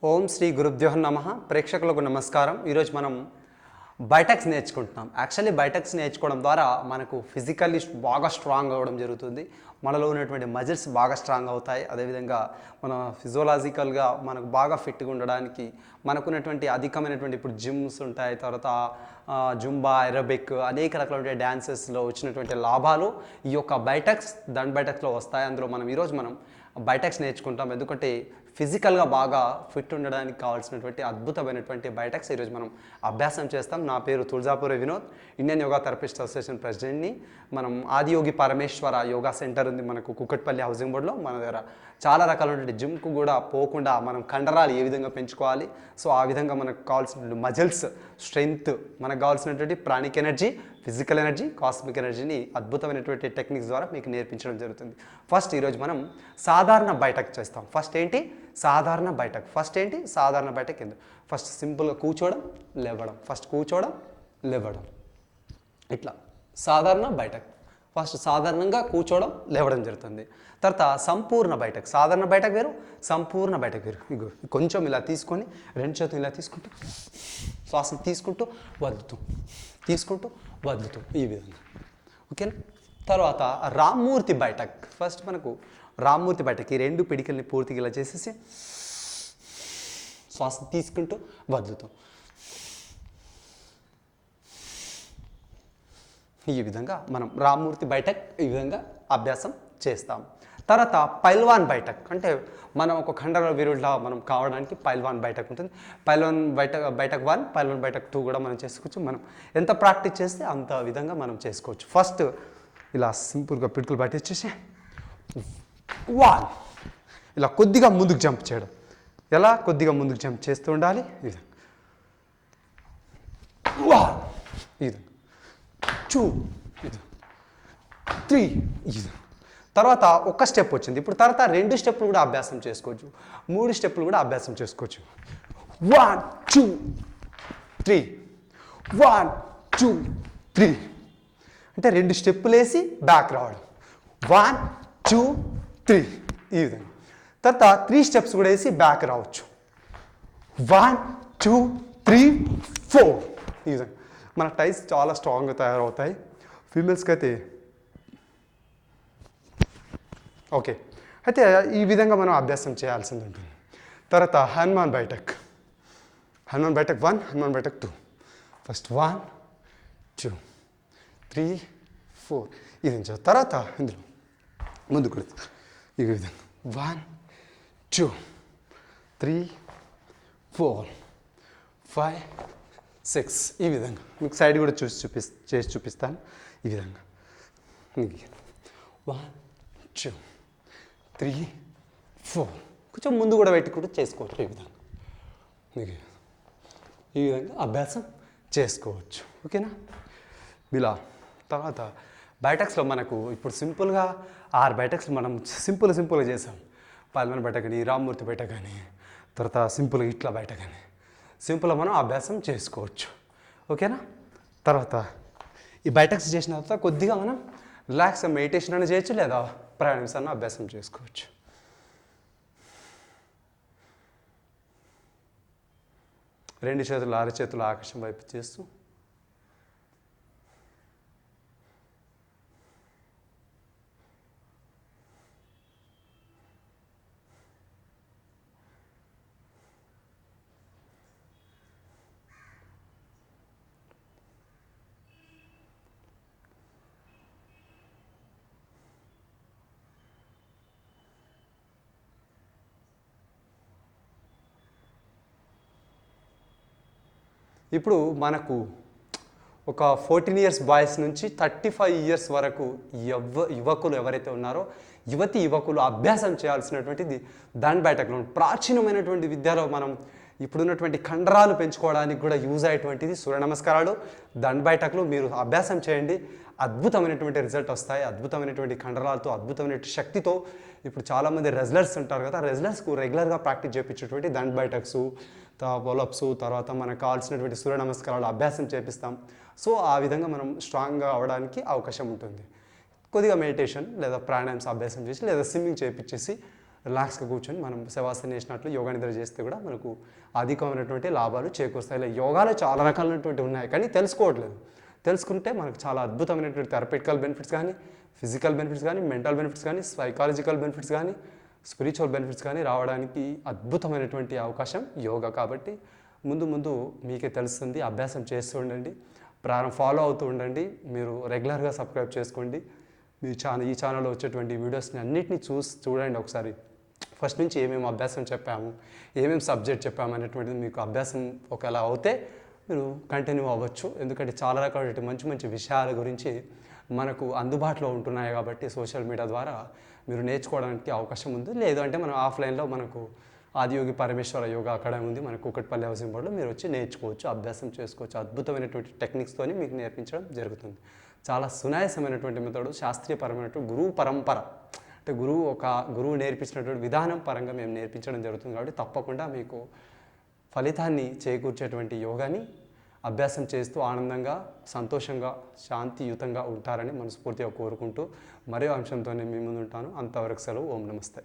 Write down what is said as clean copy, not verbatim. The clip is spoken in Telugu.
ఓం శ్రీ గురుభ్యో నమః. ప్రేక్షకులకు నమస్కారం. ఈరోజు మనం బైటెక్స్ నేర్చుకుంటున్నాం. యాక్చువల్లీ బైటెక్స్ నేర్చుకోవడం ద్వారా మనకు ఫిజికల్లీ బాగా స్ట్రాంగ్ అవ్వడం జరుగుతుంది. మనలో ఉన్నటువంటి మజిల్స్ బాగా స్ట్రాంగ్ అవుతాయి. అదేవిధంగా మన ఫిజియోలాజికల్గా మనకు బాగా ఫిట్గా ఉండడానికి మనకున్నటువంటి అధికమైనటువంటి ఇప్పుడు జిమ్స్ ఉంటాయి, తర్వాత జుంబా, ఎరోబిక్ అనేక రకాలైన డ్యాన్సెస్లో వచ్చినటువంటి లాభాలు ఈ యొక్క బైటెక్స్ బైటెక్స్లో వస్తాయి. అందులో ఈరోజు మనం బైటెక్స్ నేర్చుకుంటాం. ఎందుకంటే ఫిజికల్గా బాగా ఫిట్ ఉండడానికి కావాల్సినటువంటి అద్భుతమైనటువంటి బైటెక్స్ ఈరోజు మనం అభ్యాసం చేస్తాం. నా పేరు Tulajapuri Vinod, Indian yoga therapist association ప్రెసిడెంట్ని. మనం ఆదియోగి పరమేశ్వర యోగా సెంటర్ ఉంది మనకు కుకట్పల్లి హౌసింగ్ బోర్డులో. మన దగ్గర చాలా రకాలైనటువంటి జిమ్కు కూడా పోకుండా మనం కండరాలు ఏ విధంగా పెంచుకోవాలి, సో ఆ విధంగా మనకు కావాల్సిన మజిల్స్ స్ట్రెంగ్త్, మనకు కావాల్సినటువంటి pranic energy, physical energy, cosmic ఎనర్జీని అద్భుతమైనటువంటి టెక్నిక్స్ ద్వారా మీకు నేర్పించడం జరుగుతుంది. ఫస్ట్ ఈరోజు మనం సాధారణ బైటెక్ చేస్తాం. ఫస్ట్ ఏంటి? సాధారణ బైటెక్. సాధారణ బైటెక్ ఎందుకు? ఫస్ట్ సింపుల్గా కూర్చోవడం, లేవడం. ఫస్ట్ కూర్చోవడం, లేవడం, ఇట్లా సాధారణ బైటెక్. ఫస్ట్ సాధారణంగా కూర్చోవడం, లేవడం జరుగుతుంది. తర్వాత సంపూర్ణ బైటెక్. సాధారణ బైటెక్ వేరు, సంపూర్ణ బైటెక్ వేరు. ఇగో కొంచెం ఇలా తీసుకొని రెండు చేతులు ఇలా తీసుకుంటూ శ్వాసను తీసుకుంటూ వదులుతూ, తీసుకుంటూ వదులుతూ, ఈ విధంగా. ఓకేనా? తర్వాత రామ్మూర్తి బైటెక్. ఫస్ట్ మనకు రామ్మూర్తి బైటెక్. ఈ రెండు పిడికల్ని పూర్తిగా ఇలా చేసేసి శ్వాస తీసుకుంటూ వదులుతూ, ఈ విధంగా మనం రామ్మూర్తి బైటెక్ ఈ విధంగా అభ్యాసం చేస్తాం. తర్వాత పైల్వాన్ బైటెక్. అంటే మనం ఒక ఖండర వీరుడిలా మనం కావడానికి పైల్వాన్ బైటెక్ ఉంటుంది. పైల్వాన్ బైటెక్ 1, పైల్వాన్ బైటెక్ 2 కూడా మనం చేసుకోవచ్చు. మనం ఎంత ప్రాక్టీస్ చేస్తే అంత విధంగా మనం చేసుకోవచ్చు. ఫస్ట్ ఇలా సింపుల్గా పిడుకులు పట్టించేసి 1, ఇలా కొద్దిగా ముందుకు జంప్ చేయడం. ఎలా? కొద్దిగా ముందుకు జంప్ చేస్తూ ఉండాలి. ఈ విధంగా 1, ఈ విధంగా 2, ఈ విధంగా 3, ఈ విధంగా. తర్వాత ఒక స్టెప్ వచ్చింది. ఇప్పుడు తర్వాత 2 స్టెప్పులు కూడా అభ్యాసం చేసుకోవచ్చు, 3 స్టెప్పులు కూడా అభ్యాసం చేసుకోవచ్చు. 1, 2, 3, 1, 2, 3 అంటే 2 స్టెప్పులు వేసి బ్యాక్ రావడం. 1, 2, 3 ఈ విధంగా. తర్వాత 3 స్టెప్స్ కూడా వేసి బ్యాక్ రావచ్చు. 1, 2, 3, 4 ఈ విధంగా. మన టైస్ చాలా స్ట్రాంగ్గా తయారవుతాయి. ఫీమేల్స్కి అయితే ఓకే. అయితే ఈ విధంగా మనం అభ్యాసం చేయాల్సింది ఉంటుంది. తర్వాత హనుమాన్ బైటెక్. హనుమాన్ బైటెక్ 1, హనుమాన్ బైటెక్ 2. ఫస్ట్ 1, 2, 3, 4 ఇది నుంచి. తర్వాత ఇందులో ముందు కూడా ఈ విధంగా 1, 2, 3, 4, 5, 6 ఈ విధంగా. మీకు సైడ్ కూడా చేసి చూపిస్తాను. ఈ విధంగా 1, 2, 3, 4 కొంచెం ముందు కూడా పెట్టుకుంటూ చేసుకోవచ్చు. ఈ విధంగా ఈ విధంగా అభ్యాసం చేసుకోవచ్చు. ఓకేనా? ఇలా తర్వాత బైటెక్స్లో మనకు ఇప్పుడు సింపుల్గా 6 బైటెక్స్ మనం సింపుల్గా చేసాం. పల్మన్ బైటెక్ అని, రామ్మూర్తి బైటెక్ అని, తర్వాత సింపుల్గా ఇట్లా బైటెక్ అని సింపుల్గా మనం అభ్యాసం చేసుకోవచ్చు. ఓకేనా? తర్వాత ఈ బైటెక్స్ చేసిన తర్వాత కొద్దిగా మనం రిలాక్స్గా మెడిటేషన్ అని చేయొచ్చు, లేదా ప్రాణాయామం అన్న అభ్యాసం చేసుకోవచ్చు. రెండు చేతులు అరచేతులు ఆకాశం వైపు చేస్తూ ఇప్పుడు మనకు ఒక 14 ఇయర్స్ బాయ్స్ నుంచి 35 ఇయర్స్ వరకు యువకులు ఎవరైతే ఉన్నారో యువకులు అభ్యాసం చేయాల్సినటువంటిది బైటెక్లో ప్రాచీనమైనటువంటి విద్యలో మనం ఇప్పుడున్నటువంటి కండరాలు పెంచుకోవడానికి కూడా యూజ్ అయ్యేటువంటిది సూర్య నమస్కారాలు, బైటెక్లు. మీరు అభ్యాసం చేయండి, అద్భుతమైనటువంటి రిజల్ట్ వస్తాయి. అద్భుతమైనటువంటి కండరాలతో, అద్భుతమైనటువంటి శక్తితో. ఇప్పుడు చాలామంది రెజ్లర్స్ ఉంటారు కదా, రెజ్లర్స్కు రెగ్యులర్గా ప్రాక్టీస్ చేయించేటువంటి బైటెక్స్, పులప్స్, తర్వాత మనకు కావాల్సినటువంటి సూర్య నమస్కారాలు అభ్యాసం చేపిస్తాం. సో ఆ విధంగా మనం స్ట్రాంగ్గా అవ్వడానికి అవకాశం ఉంటుంది. కొద్దిగా మెడిటేషన్ లేదా ప్రాణాయామం అభ్యాసం చేసి, లేదా స్విమ్మింగ్ చేయించేసి రిలాక్స్గా కూర్చొని మనం శవాసనం చేసినట్లు యోగా నిద్ర చేస్తే కూడా మనకు అధికమైనటువంటి లాభాలు చేకూరుస్తాయి. ఇలా యోగాలో చాలా రకాలైనటువంటి ఉన్నాయి కానీ తెలుసుకోవట్లేదు. తెలుసుకుంటే మనకు చాలా అద్భుతమైనటువంటి థెరపిటికల్ బెనిఫిట్స్ కానీ, ఫిజికల్ బెనిఫిట్స్ కానీ, మెంటల్ బెనిఫిట్స్ కానీ, సైకాలజికల్ బెనిఫిట్స్ కానీ, స్పిరిచువల్ బెనిఫిట్స్ కానీ రావడానికి అద్భుతమైనటువంటి అవకాశం యోగా. కాబట్టి ముందు ముందు మీకే తెలుస్తుంది. అభ్యాసం చేస్తూ ఉండండి, ఫాలో అవుతూ ఉండండి. మీరు రెగ్యులర్గా సబ్స్క్రైబ్ చేసుకోండి. మీ ఈ ఛానల్లో వచ్చేటువంటి వీడియోస్ని అన్నిటిని చూడండి ఒకసారి. ఫస్ట్ నుంచి ఏమేమి అభ్యాసం చెప్పాము, ఏమేమి సబ్జెక్ట్ చెప్పాము అనేటువంటిది మీకు అభ్యాసం ఒకవేళ అవుతే మీరు కంటిన్యూ అవ్వచ్చు. ఎందుకంటే చాలా రకాల మంచి మంచి విషయాల గురించి మనకు అందుబాటులో ఉంటున్నాయి కాబట్టి సోషల్ మీడియా ద్వారా మీరు నేర్చుకోవడానికి అవకాశం ఉంది. లేదు అంటే మనం ఆఫ్లైన్లో మనకు ఆదియోగి పరమేశ్వర యోగా అకాడమీ ఉంది మన కూకట్పల్లి హౌసింగ్ బోర్డులో. మీరు వచ్చి నేర్చుకోవచ్చు, అభ్యాసం చేసుకోవచ్చు. అద్భుతమైనటువంటి టెక్నిక్స్తోని మీకు నేర్పించడం జరుగుతుంది. చాలా సునాయాసమైనటువంటి మెథడు, శాస్త్రీయపరమైనటువంటి గురువు పరంపర, అంటే గురువు నేర్పించినటువంటి విధానం పరంగా మేము నేర్పించడం జరుగుతుంది. కాబట్టి తప్పకుండా మీకు ఫలితాన్ని చేకూర్చేటువంటి యోగాని అభ్యాసం చేస్తూ ఆనందంగా, సంతోషంగా, శాంతియుతంగా ఉంటారని మనస్ఫూర్తిగా కోరుకుంటూ మరో అంశంతోనే మీ ముందు ఉంటాను. అంతవరకు సెలవు. ఓం నమస్తే.